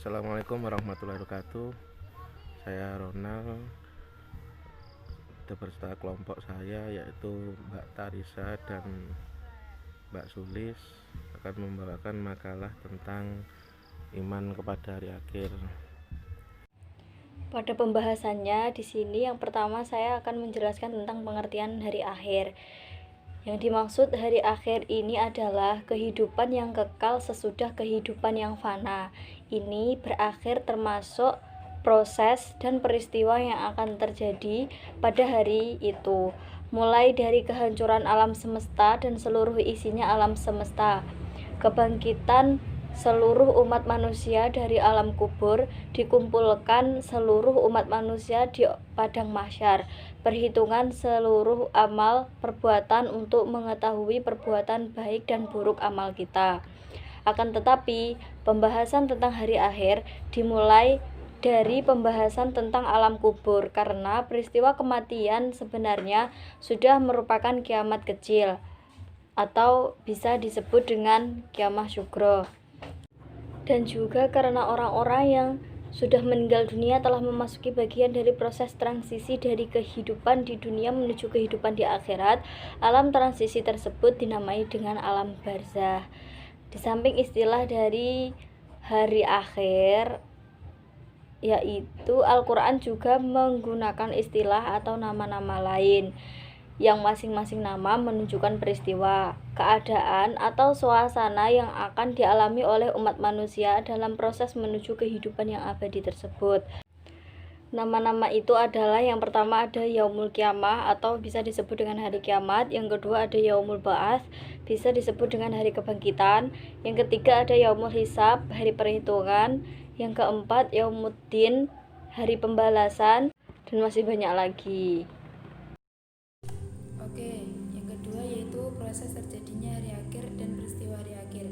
Assalamualaikum warahmatullahi wabarakatuh. Saya Ronald, beserta kelompok saya yaitu Mbak Tarisa dan Mbak Sulis akan membawakan makalah tentang iman kepada hari akhir. Pada pembahasannya di sini yang pertama saya akan menjelaskan tentang pengertian hari akhir. Yang dimaksud hari akhir ini adalah kehidupan yang kekal sesudah kehidupan yang fana. Ini berakhir termasuk proses dan peristiwa yang akan terjadi pada hari itu, mulai dari kehancuran alam semesta dan seluruh isinya alam semesta, kebangkitan seluruh umat manusia dari alam kubur, dikumpulkan seluruh umat manusia di padang mahsyar, perhitungan seluruh amal perbuatan untuk mengetahui perbuatan baik dan buruk amal kita. Akan tetapi, pembahasan tentang hari akhir dimulai dari pembahasan tentang alam kubur, karena peristiwa kematian sebenarnya sudah merupakan kiamat kecil, atau bisa disebut dengan kiamah syugro. Dan juga karena orang-orang yang sudah meninggal dunia telah memasuki bagian dari proses transisi dari kehidupan di dunia menuju kehidupan di akhirat. Alam transisi tersebut dinamai dengan alam barzah. Di samping istilah dari hari akhir, yaitu Al-Quran juga menggunakan istilah atau nama-nama lain, yang masing-masing nama menunjukkan peristiwa, keadaan, atau suasana yang akan dialami oleh umat manusia dalam proses menuju kehidupan yang abadi tersebut. Nama-nama itu adalah, yang pertama ada Yaumul Qiyamah atau bisa disebut dengan hari kiamat, yang kedua ada Yaumul Ba'ats, bisa disebut dengan hari kebangkitan, yang ketiga ada Yaumul Hisab, hari perhitungan, yang keempat Yaumuddin, hari pembalasan, dan masih banyak lagi. Oke, yang kedua yaitu proses terjadinya hari akhir dan peristiwa hari akhir.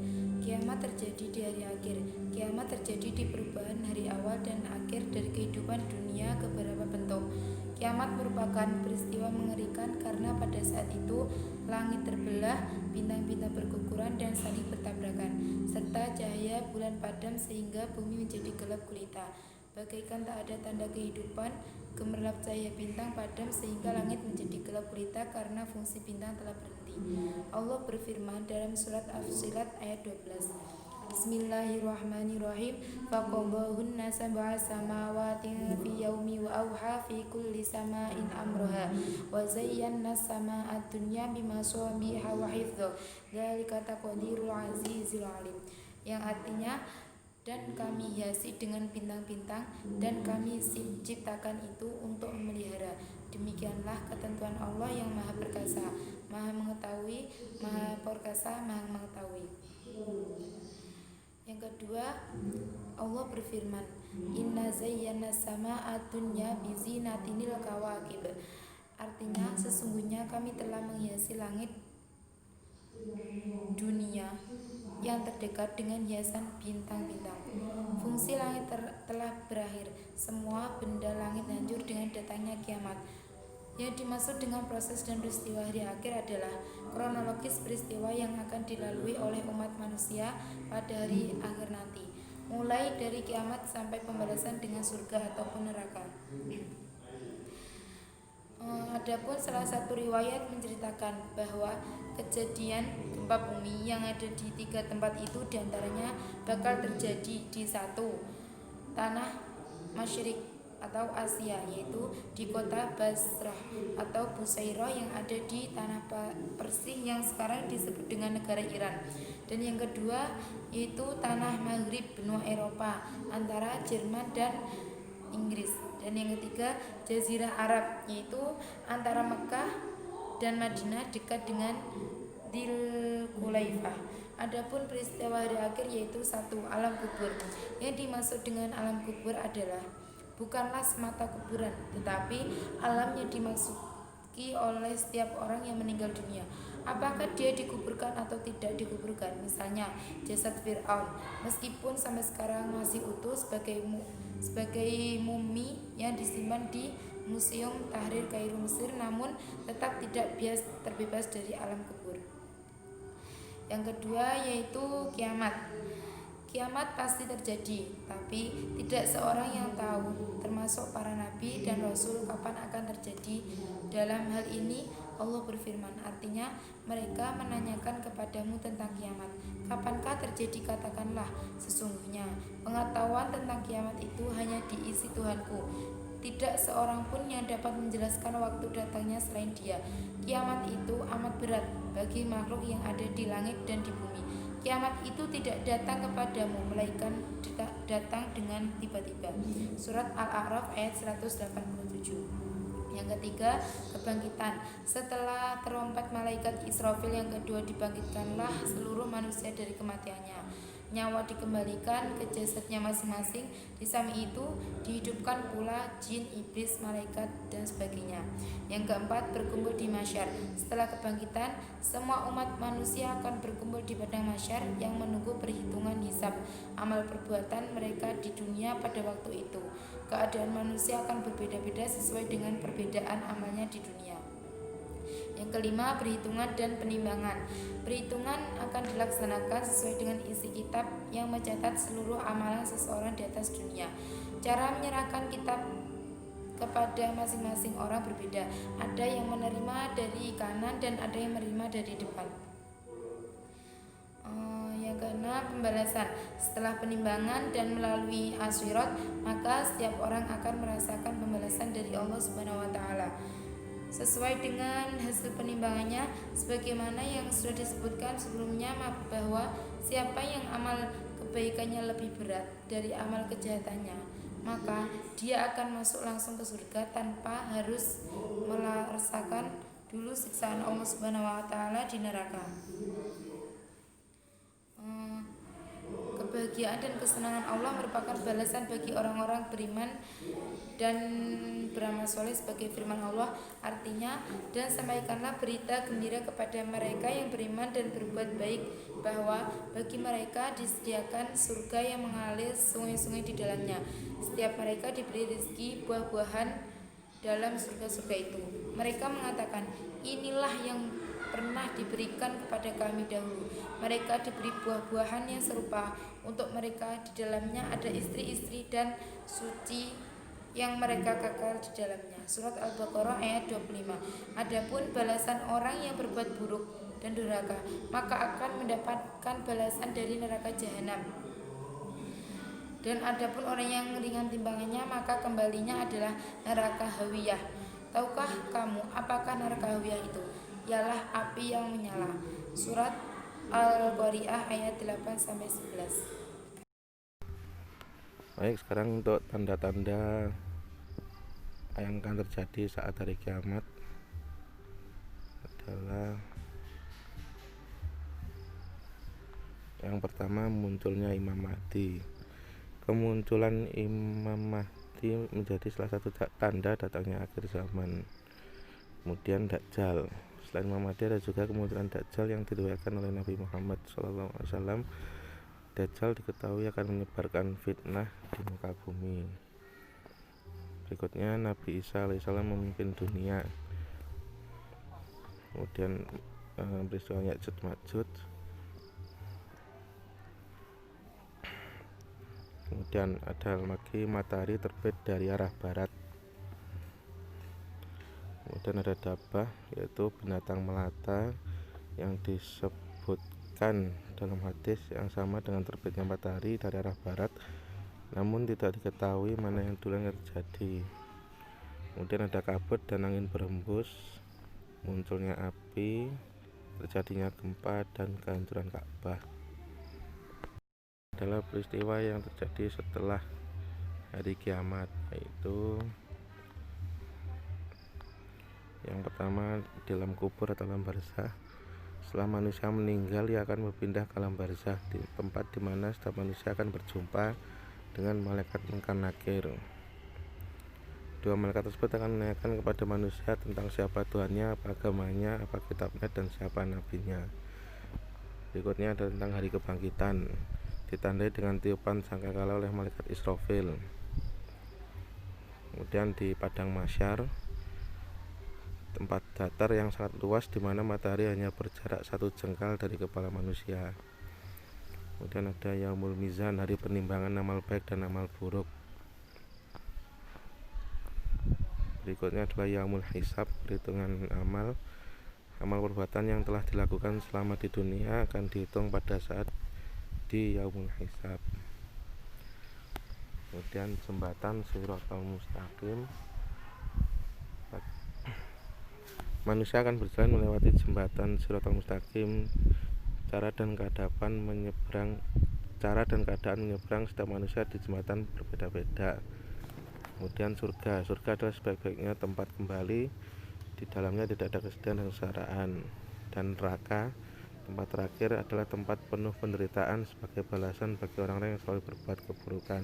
Kiamat terjadi di hari akhir. Kiamat terjadi di perubahan hari awal dan akhir dari kehidupan dunia ke beberapa bentuk. Kiamat merupakan peristiwa mengerikan karena pada saat itu langit terbelah, bintang-bintang berguguran dan saling bertabrakan, serta cahaya bulan padam sehingga bumi menjadi gelap gulita. Bagaikan tak ada tanda kehidupan, gemerlap cahaya bintang padam sehingga langit menjadi gelap gulita karena fungsi bintang telah berhenti. Allah berfirman dalam surat As-Fussilat ayat 12. Bismillahirrahmanirrahim. Faqadahunna sab'a samawatin fi yaumi wa auha fi kulli sama'in amraha wa zayyana as-samaa'a ad-dunya bimasabiha wa hifdza. Dzalika taqdirul azizil alim. Yang artinya, dan kami hiasi dengan bintang-bintang dan kami ciptakan itu untuk memelihara. Demikianlah ketentuan Allah yang maha perkasa, maha mengetahui, maha perkasa, maha mengetahui. Yang kedua, Allah berfirman, Inna zayyana samaa'a dunya bizinatinil kawakib. Artinya, sesungguhnya kami telah menghiasi langit dunia yang terdekat dengan hiasan bintang-bintang. Fungsi langit telah berakhir. Semua benda langit hancur dengan datangnya kiamat. Yang dimaksud dengan proses dan peristiwa hari akhir adalah kronologis peristiwa yang akan dilalui oleh umat manusia pada hari akhir nanti, mulai dari kiamat sampai pembalasan dengan surga ataupun neraka. Adapun salah satu riwayat menceritakan bahwa kejadian gempa bumi yang ada di 3 tempat itu diantaranya bakal terjadi di 1. Tanah Masyriq atau Asia, yaitu di kota Basrah atau Busairah yang ada di tanah Persik yang sekarang disebut dengan negara Iran. Dan yang kedua yaitu tanah Maghrib benua Eropa antara Jerman dan Inggris. Dan yang ketiga Jazirah Arab, yaitu antara Mekah dan Madinah dekat dengan Dzul Khulaifah. Adapun peristiwa hari akhir yaitu 1. Alam kubur. Yang dimaksud dengan alam kubur adalah bukanlah semata kuburan, tetapi alam yang dimasuki oleh setiap orang yang meninggal dunia. Apakah dia dikuburkan atau tidak dikuburkan? Misalnya jasad Fir'aun, meskipun sampai sekarang masih utuh sebagai mumi yang disimpan di Museum Tahrir Kairo Mesir, namun tetap tidak terbebas dari alam kubur. Yang kedua yaitu kiamat. Kiamat pasti terjadi, tapi tidak seorang yang tahu, termasuk para nabi dan rasul, kapan akan terjadi. Dalam hal ini Allah berfirman, artinya mereka menanyakan kepadamu tentang kiamat, kapankah terjadi? Katakanlah, sesungguhnya pengetahuan tentang kiamat itu hanya diisi Tuhanku. Tidak seorang pun yang dapat menjelaskan waktu datangnya selain Dia. Kiamat itu amat berat bagi makhluk yang ada di langit dan di bumi. Kiamat itu tidak datang kepadamu, melainkan datang dengan tiba-tiba. Surat Al-A'raf ayat 187. Yang ketiga, kebangkitan. Setelah terompet malaikat Israfil yang kedua, dibangkitkanlah seluruh manusia dari kematiannya. Nyawa dikembalikan ke jasadnya masing-masing. Di samping itu dihidupkan pula jin, iblis, malaikat, dan sebagainya. Yang keempat, berkumpul di mahsyar. Setelah kebangkitan, semua umat manusia akan berkumpul di padang mahsyar yang menunggu perhitungan hisab amal perbuatan mereka di dunia pada waktu itu. Keadaan manusia akan berbeda-beda sesuai dengan perbedaan amalnya di dunia. Yang kelima, perhitungan dan penimbangan. Perhitungan akan dilaksanakan sesuai dengan isi kitab yang mencatat seluruh amalan seseorang di atas dunia. Cara menyerahkan kitab kepada masing-masing orang berbeda. Ada yang menerima dari kanan dan ada yang menerima dari depan. Yang keenam, pembalasan. Setelah penimbangan dan melalui asyirat, maka setiap orang akan merasakan pembalasan dari Allah Subhanahu wa taala sesuai dengan hasil penimbangannya, sebagaimana yang sudah disebutkan sebelumnya, bahwa siapa yang amal kebaikannya lebih berat dari amal kejahatannya, maka dia akan masuk langsung ke surga tanpa harus merasakan dulu siksaan Allah Subhanahu wa taala di neraka. Kebahagiaan dan kesenangan Allah merupakan balasan bagi orang-orang beriman dan beramal soleh, sebagai firman Allah, artinya, dan sampaikanlah berita gembira kepada mereka yang beriman dan berbuat baik, bahwa bagi mereka disediakan surga yang mengalir sungai-sungai di dalamnya. Setiap mereka diberi rezeki buah-buahan dalam surga-surga itu. Mereka mengatakan, inilah yang pernah diberikan kepada kami dahulu. Mereka diberi buah-buahan yang serupa untuk mereka, di dalamnya ada istri-istri dan suci yang mereka kekal di dalamnya. Surat Al-Baqarah ayat 25. Adapun balasan orang yang berbuat buruk dan durhaka, maka akan mendapatkan balasan dari neraka jahanam. Dan adapun orang yang ringan timbangannya, maka kembalinya adalah neraka hawiyah. Tahukah kamu apakah neraka hawiyah itu? Ialah api yang menyala. Surat Al-Qari'ah ayat 8-11. Baik, sekarang untuk tanda-tanda yang akan terjadi saat hari kiamat adalah yang pertama, munculnya Imam Mahdi. Kemunculan Imam Mahdi menjadi salah satu tanda datangnya akhir zaman. Kemudian Dajjal. Selain Imam Mahdi ada juga kemunculan Dajjal yang diriwayatkan oleh Nabi Muhammad SAW. Dajjal diketahui akan menyebarkan fitnah di muka bumi. Berikutnya Nabi Isa alaihissalam memimpin dunia. Kemudian peristiwa Ya'juj Ma'juj. Kemudian ada lagi matahari terbit dari arah barat. Kemudian ada Dabah, yaitu binatang melata yang disebutkan dalam hadis yang sama dengan terbitnya matahari dari arah barat, namun tidak diketahui mana yang dulu yang terjadi. Kemudian ada kabut dan angin berhembus, munculnya api, terjadinya gempa, dan kehancuran Ka'bah. Adalah peristiwa yang terjadi setelah hari kiamat, yaitu yang pertama, di dalam kubur atau alam barzah. Setelah manusia meninggal, ia akan berpindah ke alam barzah, di tempat di mana setiap manusia akan berjumpa dengan malaikat Munkar Nakir. Dua malaikat tersebut akan menanyakan kepada manusia tentang siapa Tuhannya, apa agamanya, apa kitabnya, dan siapa nabinya. Berikutnya ada tentang hari kebangkitan, ditandai dengan tiupan sangkakala oleh malaikat Israfil. Kemudian di padang mahsyar, tempat datar yang sangat luas di mana matahari hanya berjarak 1 jengkal dari kepala manusia. Kemudian ada yaumul mizan, hari penimbangan amal baik dan amal buruk. Berikutnya adalah yaumul hisab, perhitungan amal. Amal perbuatan yang telah dilakukan selama di dunia akan dihitung pada saat di yaumul hisab. Kemudian jembatan Shiratal Mustaqim, manusia akan berjalan melewati jembatan Shiratal Mustaqim. Cara dan keadaan menyeberang setiap manusia di jembatan berbeda-beda. Kemudian surga adalah sebaik-baiknya tempat kembali, di dalamnya tidak ada kesedihan dan kesengsaraan. Dan neraka, tempat terakhir, adalah tempat penuh penderitaan sebagai balasan bagi orang-orang yang selalu berbuat keburukan.